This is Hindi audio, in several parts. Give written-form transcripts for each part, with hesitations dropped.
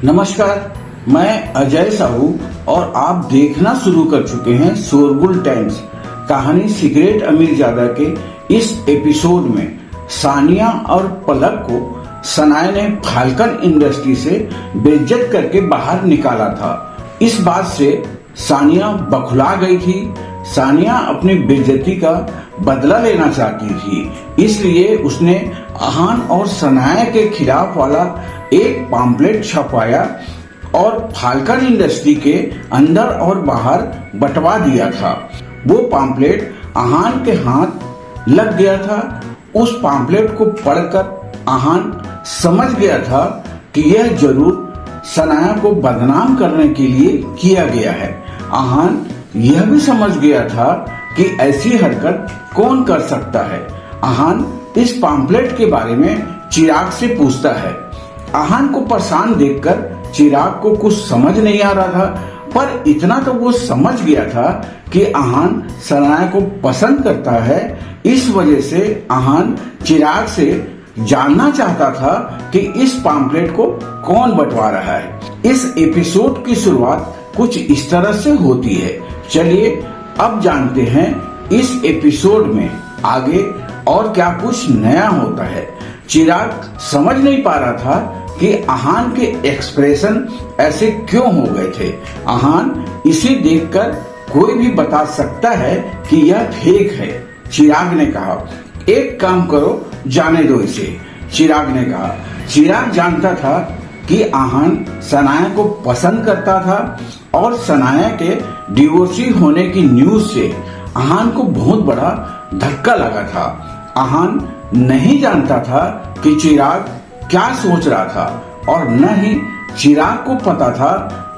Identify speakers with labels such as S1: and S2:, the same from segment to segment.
S1: नमस्कार, मैं अजय साहू और आप देखना शुरू कर चुके हैं शोरगुल टाइम्स। कहानी सिगरेट अमीरजादा के इस एपिसोड में सानिया और पलक को सनाया ने फाल्कन इंडस्ट्री से बेइज्जत करके बाहर निकाला था। इस बात से सानिया बखुला गई थी। सानिया अपनी बेइज्जती का बदला लेना चाहती थी, इसलिए उसने अहान और सनाया के खिलाफ वाला एक पम्फलेट छपवाया और फाल्कन इंडस्ट्री के अंदर और बाहर बंटवा दिया था। वो पम्फलेट अहान के हाथ लग गया था। उस पम्फलेट को पढ़कर अहान समझ गया था कि यह जरूर सनाया को बदनाम करने के लिए किया गया है। अहान यह भी समझ गया था कि ऐसी हरकत कौन कर सकता है। अहान इस पम्फलेट के बारे में चिराग से पूछता है। अहान को परेशान देखकर चिराग को कुछ समझ नहीं आ रहा था, पर इतना तो वो समझ गया था कि अहान सनाया को पसंद करता है। इस वजह से अहान चिराग से जानना चाहता था कि इस पम्फलेट को कौन बंटवा रहा है। इस एपिसोड की शुरुआत कुछ इस तरह से होती है। चलिए अब जानते हैं इस एपिसोड में आगे और क्या कुछ नया होता है। चिराग समझ नहीं पा रहा था कि अहान के एक्सप्रेशन ऐसे क्यों हो गए थे। अहान इसे देखकर कोई भी बता सकता है कि यह फेक है। चिराग ने कहा, एक काम करो, जाने दो इसे। चिराग ने कहा। चिराग जानता था कि अहान सनाया को पसंद करता था और सनाया के डिवोर्सी होने की न्यूज से अहान को बहुत बड़ा धक्का लगा था। अहान नहीं जानता था कि चिराग क्या सोच रहा था और न ही चिराग को पता था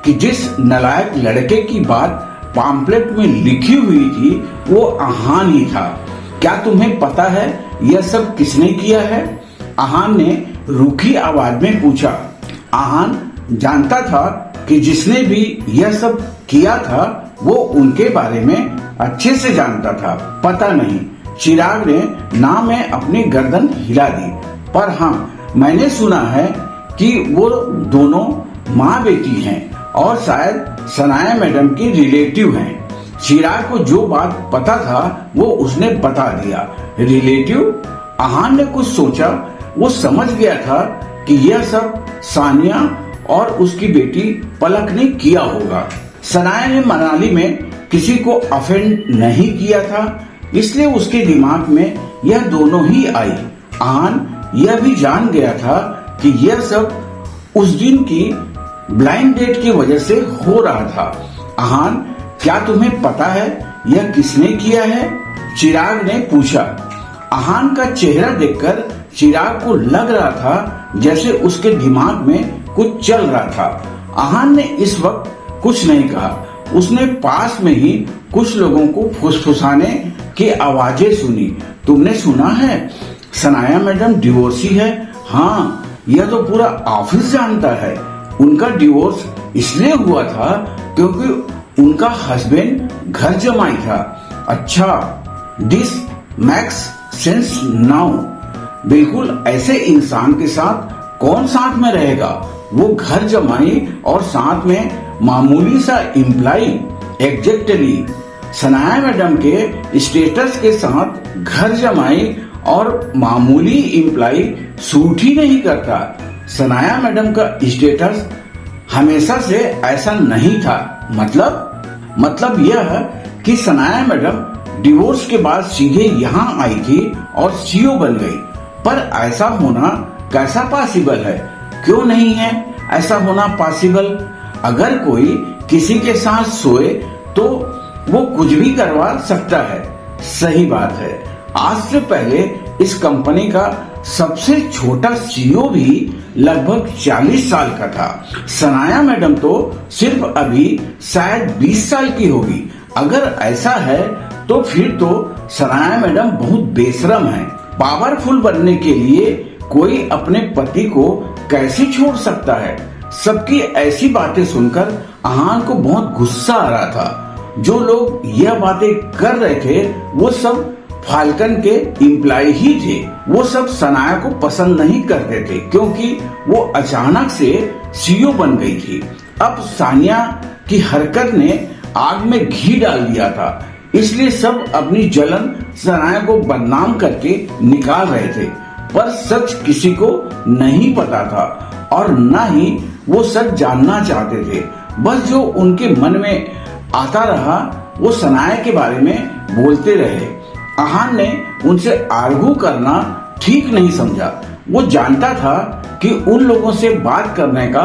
S1: कि जिस नालायक लड़के की बात पम्फलेट में लिखी हुई थी वो अहान ही था। क्या तुम्हें पता है यह सब किसने किया है? अहान ने रूखी आवाज में पूछा। अहान जानता था कि जिसने भी यह सब किया था वो उनके बारे में अच्छे से जानता था। पता नहीं। चिराग ने ना में अपनी गर्दन हिला दी। पर हाँ, मैंने सुना है कि वो दोनों माँ बेटी हैं और शायद सनाया मैडम की रिलेटिव हैं। चिराग को जो बात पता था वो उसने बता दिया। रिलेटिव? अहान ने कुछ सोचा। वो समझ गया था कि यह सब सानिया और उसकी बेटी पलक ने किया होगा। सनाया ने मनाली में किसी को अफेंड नहीं किया था, इसलिए उसके दिमाग में यह दोनों ही आई। अहान यह भी जान गया था कि यह सब उस दिन की ब्लाइंड डेट की वजह से हो रहा था। अहान, क्या तुम्हें पता है यह किसने किया है? चिराग ने पूछा। अहान का चेहरा देखकर चिराग को लग रहा था जैसे उसके दिमाग में कुछ चल रहा था। अहान ने इस वक्त कुछ नहीं कहा। उसने पास में ही कुछ लोगों को फुसफुसाने की आवाजें सुनी। तुमने सुना है सनाया मैडम डिवोर्सी है? हाँ, यह तो पूरा ऑफिस जानता है। उनका डिवोर्स इसलिए हुआ था क्योंकि उनका हस्बैंड घर जमाई था। अच्छा, दिस मेक्स सेंस नाउ। बिल्कुल ऐसे इंसान के साथ कौन साथ में रहेगा? वो घर जमाई और साथ में मामूली सा इम्प्लाई। एग्जैक्टली, सनाया मैडम के स्टेटस के साथ घर जमाई और मामूली इम्प्लाई सूट ही नहीं करता। सनाया मैडम का स्टेटस हमेशा से ऐसा नहीं था। मतलब यह कि सनाया मैडम डिवोर्स के बाद सीधे यहाँ आई थी और सीईओ बन गई। पर ऐसा होना कैसा पॉसिबल है? क्यों नहीं है ऐसा होना पॉसिबल? अगर कोई किसी के साथ सोए तो वो कुछ भी करवा सकता है। सही बात है। आज से पहले इस कंपनी का सबसे छोटा सीईओ भी लगभग 40 साल का था। सनाया मैडम तो सिर्फ अभी शायद 20 साल की होगी। अगर ऐसा है तो फिर तो सनाया मैडम बहुत बेशरम है। पावरफुल बनने के लिए कोई अपने पति को कैसे छोड़ सकता है? सबकी ऐसी बातें सुनकर अहान को बहुत गुस्सा आ रहा था। जो लोग यह बातें कर रहे थे वो सब फाल्कन के एम्प्लॉय ही थे। वो सब सनाया को पसंद नहीं करते थे क्योंकि वो अचानक से सीईओ बन गई थी। अब सानिया की हरकत ने आग में घी डाल दिया था, इसलिए सब अपनी जलन सनाया को बदनाम करके निकाल रहे थे। पर सच किसी को नहीं पता था और न ही वो सच जानना चाहते थे। बस जो उनके मन में आता रहा वो सनाया के बारे में बोलते रहे। आहान ने उनसे आर्गू करना ठीक नहीं समझा। वो जानता था कि उन लोगों से बात करने का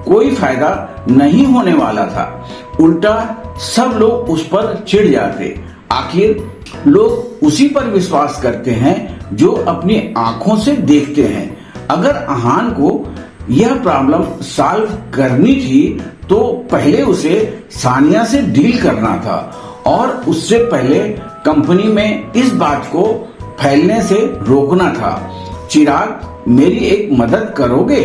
S1: कोई फायदा नहीं होने वाला था। उल्टा सब लोग उस पर चिढ़ जाते। आखिर लोग उसी पर विश्वास करते हैं जो अपनी आंखों से देखते हैं। अगर आहान को यह प्रॉब्लम सॉल्व करनी थी तो पहले उसे सानिया से डील करना था और उससे पहले कंपनी में इस बात को फैलने से रोकना था। चिराग, मेरी एक मदद करोगे?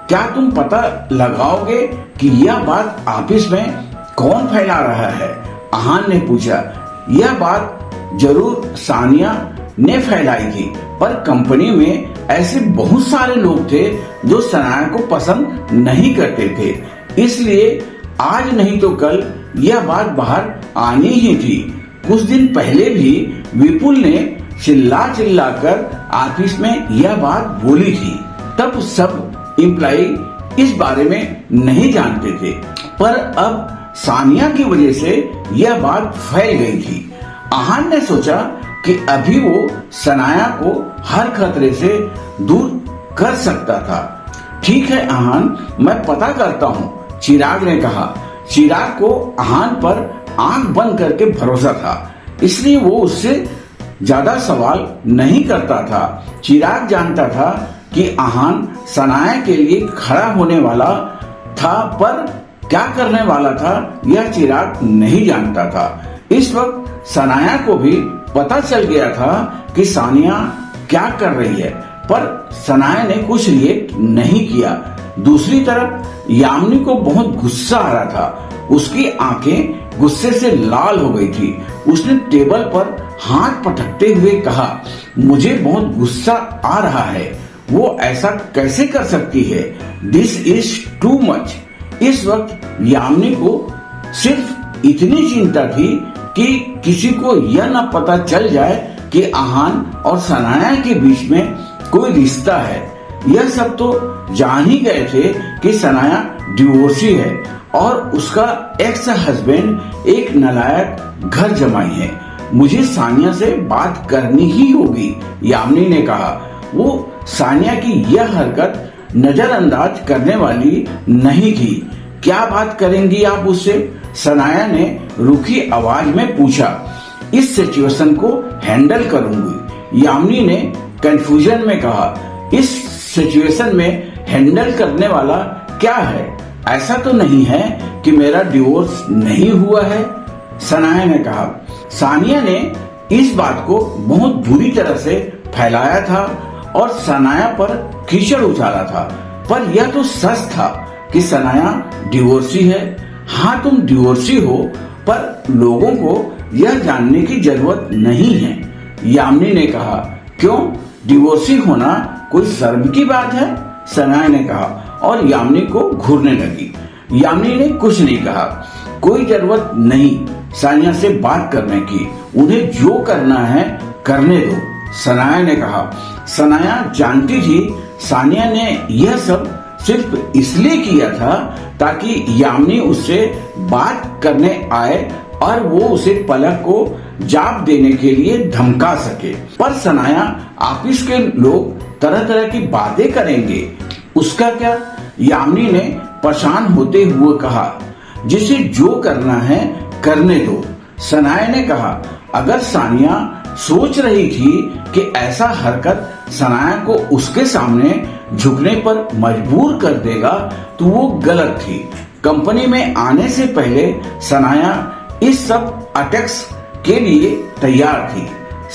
S1: क्या तुम पता लगाओगे कि यह बात ऑफिस में कौन फैला रहा है? आहान ने पूछा। यह बात जरूर सानिया ने फैलाई थी, पर कंपनी में ऐसे बहुत सारे लोग थे जो सनाया को पसंद नहीं करते थे, इसलिए आज नहीं तो कल यह बात बाहर आनी ही थी। कुछ दिन पहले भी विपुल ने चिल्ला कर ऑफिस में यह बात बोली थी। तब सब एम्प्लॉय इस बारे में नहीं जानते थे, पर अब सानिया की वजह से यह बात फैल गई थी। आहान ने सोचा कि अभी वो सनाया को हर खतरे से दूर कर सकता था। ठीक है आहान, मैं पता करता हूँ, चिराग ने कहा। चिराग को आहान पर आंख बंद करके भरोसा था, इसलिए वो उससे ज्यादा सवाल नहीं करता था। चिराग जानता था कि आहान सनाया के लिए खड़ा होने वाला था, पर क्या करने वाला था यह चिराग नहीं जानता था। इस वक्त सनाया को भी पता चल गया था कि सानिया क्या कर रही है, पर सनाया ने कुछ रिएक्ट नहीं किया। दूसरी तरफ यामिनी को बहुत गुस्सा आ रहा था। उसकी आंखें गुस्से से लाल हो गई थी। उसने टेबल पर हाथ पटकते हुए कहा, मुझे बहुत गुस्सा आ रहा है। वो ऐसा कैसे कर सकती है? This is too much. इस वक्त यामिनी को सिर्फ इतनी चिंता थी कि किसी को यह न पता चल जाए कि आहान और सनाया के बीच में कोई रिश्ता है। यह सब तो जान ही गए थे कि सनाया डिवोर्सी है और उसका एक्स हस्बैंड एक नालायक घर जमाई है। मुझे सानिया से बात करनी ही होगी, यामिनी ने कहा। वो सानिया की यह हरकत नजरअंदाज करने वाली नहीं थी। क्या बात करेंगी आप उससे? सनाया ने रूखी आवाज में पूछा। इस सिचुएशन को हैंडल करूंगी, यामिनी ने कंफ्यूजन में कहा। इस सिचुएशन में हैंडल करने वाला क्या है? ऐसा तो नहीं है कि मेरा डिवोर्स नहीं हुआ है, सनाया ने कहा। सानिया ने इस बात को बहुत बुरी तरह से फैलाया था और सनाया पर कीचड़ उछाला था, पर यह तो सच था कि सनाया डिवोर्सी है। हाँ, तुम डिवोर्सी हो, पर लोगों को यह जानने की जरूरत नहीं है, यामिनी ने कहा। क्यों, डिवोर्सी होना कोई शर्म की बात है? सनाया ने कहा और यामिनी को घूरने लगी। यामिनी ने कुछ नहीं कहा। कोई जरूरत नहीं सानिया से बात करने की, उन्हें जो करना है करने दो, सनाया ने कहा। सनाया जानती थी सानिया ने यह सब सिर्फ इसलिए किया था ताकि यामिनी उससे बात करने आए और वो उसे पलक को जवाब देने के लिए धमका सके। पर सनाया, ऑफिस के लोग तरह तरह की बातें करेंगे, उसका क्या? यामिनी ने परेशान होते हुए कहा। जिसे जो करना है करने दो, सनाया ने कहा। अगर सानिया सोच रही थी कि ऐसा हरकत सनाया को उसके सामने झुकने पर मजबूर कर देगा तो वो गलत थी। कंपनी में आने से पहले सनाया इस सब अटैक्स के लिए तैयार थी।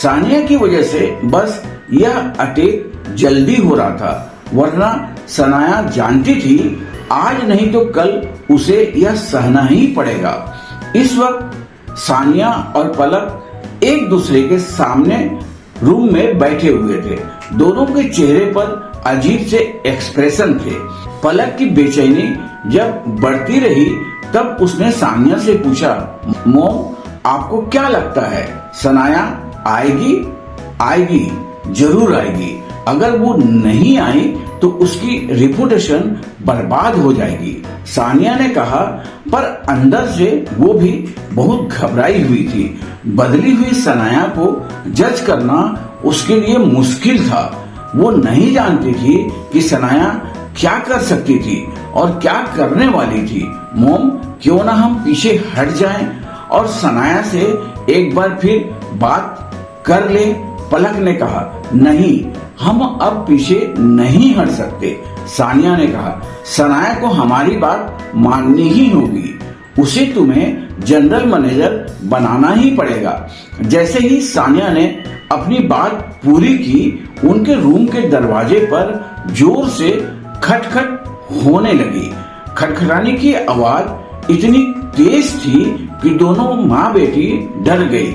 S1: सानिया की वजह से बस यह अटैक जल्दी हो रहा था, वरना सनाया जानती थी आज नहीं तो कल उसे यह सहना ही पड़ेगा। इस वक्त सानिया और पलक एक दूसरे के सामने रूम में बैठे हुए थे। दोनों के चेहरे पर अजीब से एक्सप्रेशन थे। पलक की बेचैनी जब बढ़ती रही तब उसने सानिया से पूछा, मोम, आपको क्या लगता है सनाया आएगी? आएगी, जरूर आएगी। अगर वो नहीं आई तो उसकी रिपुटेशन बर्बाद हो जाएगी, सानिया ने कहा। पर अंदर से वो भी बहुत घबराई हुई थी। बदली हुई सनाया को जज करना उसके लिए मुश्किल था। वो नहीं जानती थी कि सनाया क्या कर सकती थी और क्या करने वाली थी। मोम, क्यों ना हम पीछे हट जाएं और सनाया से एक बार फिर बात कर ले, पलक ने कहा। नहीं, हम अब पीछे नहीं हट सकते, सानिया ने कहा। सनाया को हमारी बात माननी ही होगी। उसे तुम्हें जनरल मैनेजर बनाना ही पड़ेगा। जैसे ही सानिया ने अपनी बात पूरी की, उनके रूम के दरवाजे पर जोर से खटखट होने लगी। खटखटाने की आवाज इतनी तेज थी कि दोनों माँ बेटी डर गई।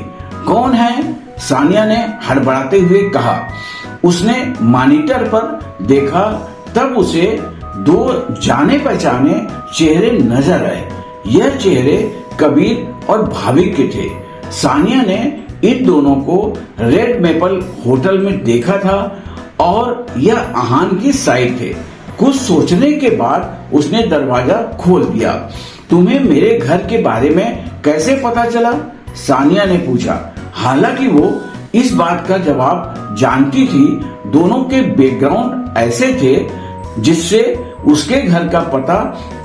S1: कौन है? सानिया ने हड़बड़ाते हुए कहा। उसने मॉनिटर पर देखा, तब उसे दो जाने पहचाने चेहरे नजर आए। यह चेहरे कबीर और भाविक के थे। सानिया ने इन दोनों को रेड मेपल होटल में देखा था और यह आहान की साइड थे। कुछ सोचने के बाद उसने दरवाजा खोल दिया। तुम्हें मेरे घर के बारे में कैसे पता चला? सानिया ने पूछा। हालांकि वो इस बात का जवाब जानती थी। दोनों के बैकग्राउंड ऐसे थे जिससे उसके घर का पता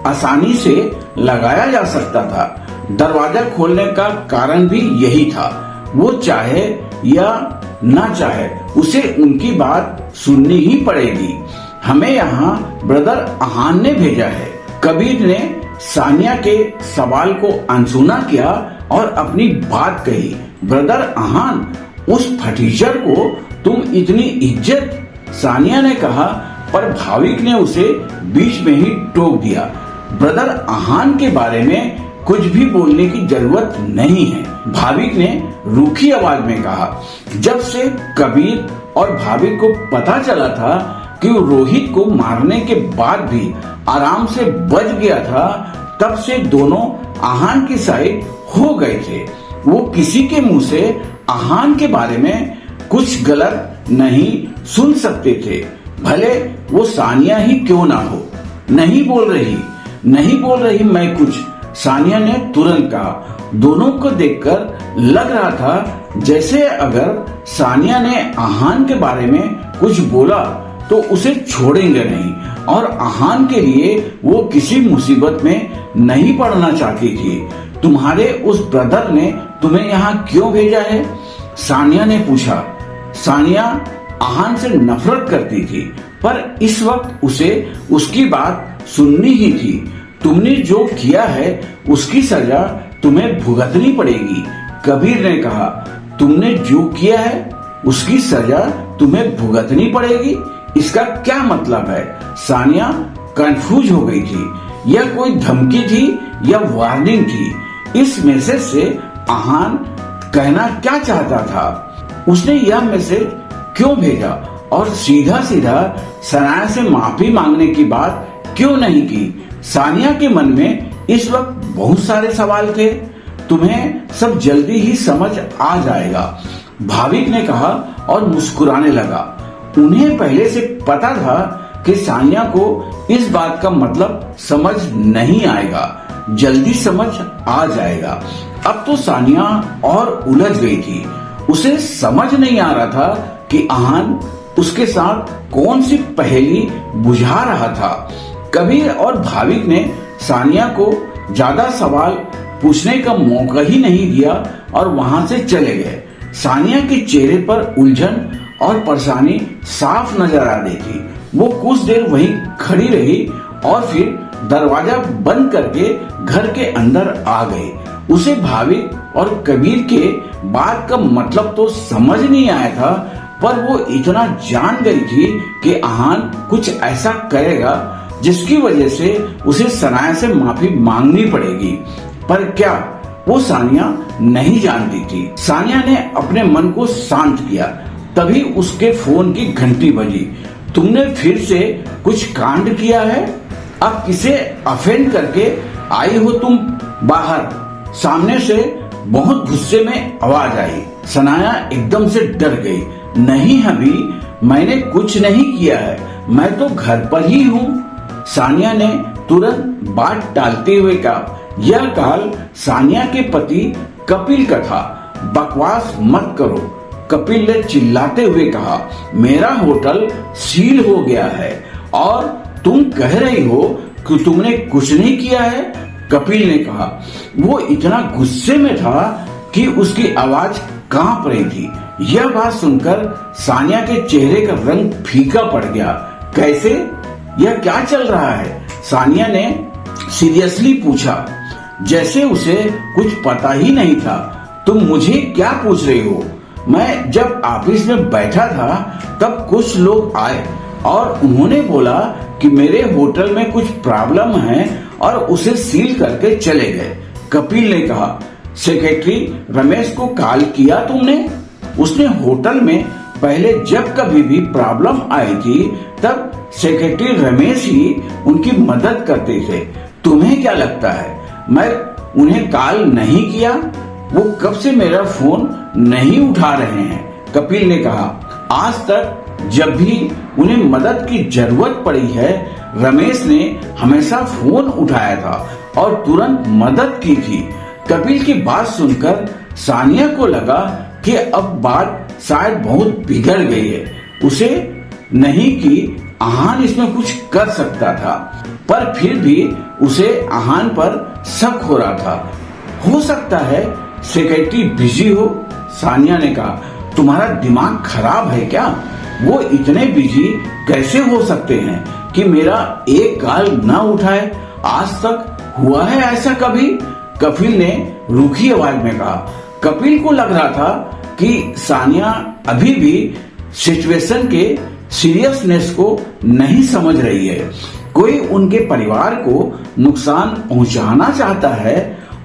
S1: आसानी से लगाया जा सकता था। दरवाजा खोलने का कारण भी यही था। वो चाहे या ना चाहे उसे उनकी बात सुननी ही पड़ेगी। हमें यहाँ ब्रदर आहान ने भेजा है। कबीर ने सानिया के सवाल को अनसुना किया और अपनी बात कही। ब्रदर आहान, उस फटीचर को तुम इतनी इज्जत? सानिया ने कहा, पर भाविक ने उसे बीच में ही टोक दिया। ब्रदर आहान के बारे में कुछ भी बोलने की जरूरत नहीं है, भाविक ने रूखी आवाज में कहा। जब से कबीर और भाविक को पता चला था कि वो रोहित को मारने के बाद भी आराम से बच गया था, तब से दोनों आहान की साइड हो गए थे। वो किसी के मुंह से आहान के बारे में कुछ गलत नहीं सुन सकते थे, भले वो सानिया ही क्यों ना हो। नहीं बोल रही मैं कुछ, सानिया ने तुरंत कहा। दोनों को देखकर लग रहा था जैसे अगर सानिया ने आहान के बारे में कुछ बोला तो उसे छोड़ेंगे नहीं और आहान के लिए वो किसी मुसीबत में नहीं पड़ना चाहती थी। तुम्हारे उस ब्रदर ने तुम्हें यहाँ क्यों भेजा है? सानिया ने पूछा। सानिया आहान से नफरत करती थी, पर इस वक्त उसे उसकी बात सुननी ही थी। तुमने जो किया है उसकी सजा तुम्हें भुगतनी पड़ेगी, कबीर ने कहा। तुमने जो किया है उसकी सजा तुम्हें भुगतनी पड़ेगी, इसका क्या मतलब है? सानिया कंफ्यूज हो गई थी। यह कोई धमकी थी या वार्निंग थी? इस मैसेज से आहान कहना क्या चाहता था? उसने यह मैसेज क्यों भेजा और सीधा सीधा सनाया से माफी मांगने की बात क्यों नहीं की? सानिया के मन में इस वक्त बहुत सारे सवाल थे। तुम्हें सब जल्दी ही समझ आ जाएगा, भाविक ने कहा और मुस्कुराने लगा। उन्हें पहले से पता था कि सानिया को इस बात का मतलब समझ नहीं आएगा, जल्दी समझ आ जाएगा। अब तो सानिया और उलझ गई थी। उसे समझ नहीं आ रहा था कि आहान उसके साथ कौन सी पहेली बुझा रहा था। कबीर और भाविक ने सानिया को ज्यादा सवाल पूछने का मौका ही नहीं दिया और वहां से चले गए। सानिया के चेहरे पर उलझन और परेशानी साफ नजर आ रही थी। वो कुछ देर वहीं खड़ी रही और फिर दरवाजा बंद करके घर के अंदर आ गई। उसे भाविक और कबीर के बात का मतलब तो समझ नहीं आया था, पर वो इतना जान गई थी कि आहान कुछ ऐसा करेगा जिसकी वजह से उसे सनाया से माफी मांगनी पड़ेगी। पर क्या? वो सानिया नहीं जानती थी। सानिया ने अपने मन को शांत किया, तभी उसके फोन की घंटी बजी। तुमने फिर से कुछ कांड किया है? अब किसे अफेंड करके आई हो तुम बाहर? सामने से बहुत गुस्से में आवाज आई। सनाया एकदम से डर गई। नहीं अभी मैंने कुछ नहीं किया है, मैं तो घर पर ही हूँ। सानिया ने तुरंत बात टालते हुए कहा, यह कॉल सानिया के पति कपिल का था, बकवास मत करो। कपिल ने चिल्लाते हुए कहा, मेरा होटल सील हो गया है और तुम कह रही हो कि तुमने कुछ नहीं किया है। कपिल ने कहा। वो इतना गुस्से में था कि उसकी आवाज कांप रही थी। यह बात सुनकर सानिया के चेहरे का रंग फीका पड़ गया। कैसे? यह क्या चल रहा है? सानिया ने सीरियसली पूछा, जैसे उसे कुछ पता ही नहीं था। तुम मुझे क्या पूछ रही हो? मैं जब ऑफिस में बैठा था तब कुछ लोग आए और उन्होंने बोला कि मेरे होटल में कुछ प्रॉब्लम है और उसे सील करके चले गए। कपिल ने कहा, सेक्रेटरी रमेश को कॉल किया तुमने? उसने होटल में पहले जब कभी भी प्रॉब्लम आई थी तब सेक्रेटरी रमेश ही उनकी मदद करते थे। तुम्हें क्या लगता है मैं उन्हें कॉल नहीं किया? वो कब से मेरा फोन नहीं उठा रहे हैं। कपिल ने कहा, आज तक जब भी उन्हें मदद की जरूरत पड़ी है रमेश ने हमेशा फोन उठाया था और तुरंत मदद की थी। कपिल की बात सुनकर सानिया को लगा कि अब बात शायद बहुत बिगड़ गई है। उसे नहीं कि आहान इसमें कुछ कर सकता था, पर फिर भी उसे आहान पर शक हो रहा था। हो सकता है सेक्रेटरी बिजी हो। सानिया ने कहा, तुम्हारा दिमाग खराब है क्या? वो इतने बिजी कैसे हो सकते हैं कि मेरा एक कॉल न उठाए? आज तक हुआ है ऐसा कभी? कपिल ने रूखी आवाज में कहा। कपिल को लग रहा था कि सानिया अभी भी सिचुएशन के सीरियसनेस को नहीं समझ रही है। कोई उनके परिवार को नुकसान पहुंचाना चाहता है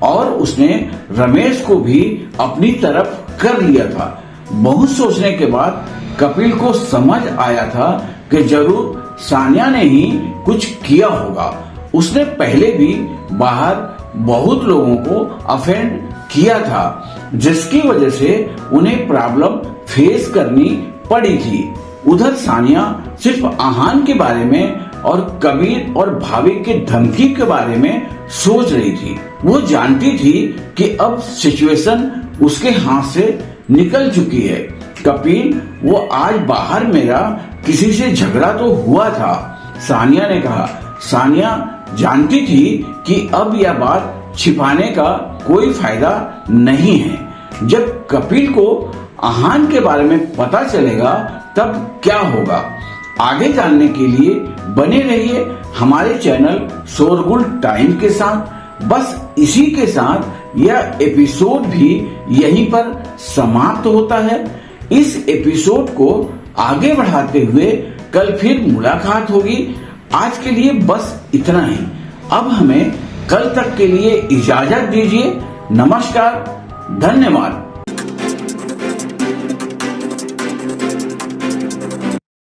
S1: और उसने रमेश को भी अपनी तरफ कर लिया था। बहुत सोचने के बाद कपिल को समझ आया था कि जरूर सानिया ने ही कुछ किया होगा। उसने पहले भी बाहर बहुत लोगों को अफेंड किया था, जिसकी वजह से उन्हें प्रॉब्लम फेस करनी पड़ी थी। उधर सानिया सिर्फ आहान के बारे में और कबीर और भाभी के धमकी के बारे में सोच रही थी। वो जानती थी कि अब सिचुएशन उसके हाथ से निकल चुकी है। कपिल, वो आज बाहर मेरा किसी से झगड़ा तो हुआ था, सानिया ने कहा। सानिया जानती थी कि अब यह बात छिपाने का कोई फायदा नहीं है। जब कपिल को आहान के बारे में पता चलेगा तब क्या होगा? आगे जानने के लिए बने रहिए हमारे चैनल शोरगुल टाइम के साथ। बस इसी के साथ यह एपिसोड भी यहीं पर समाप्त होता है। इस एपिसोड को आगे बढ़ाते हुए कल फिर मुलाकात होगी। आज के लिए बस इतना ही। अब हमें कल तक के लिए इजाजत दीजिए। नमस्कार, धन्यवाद।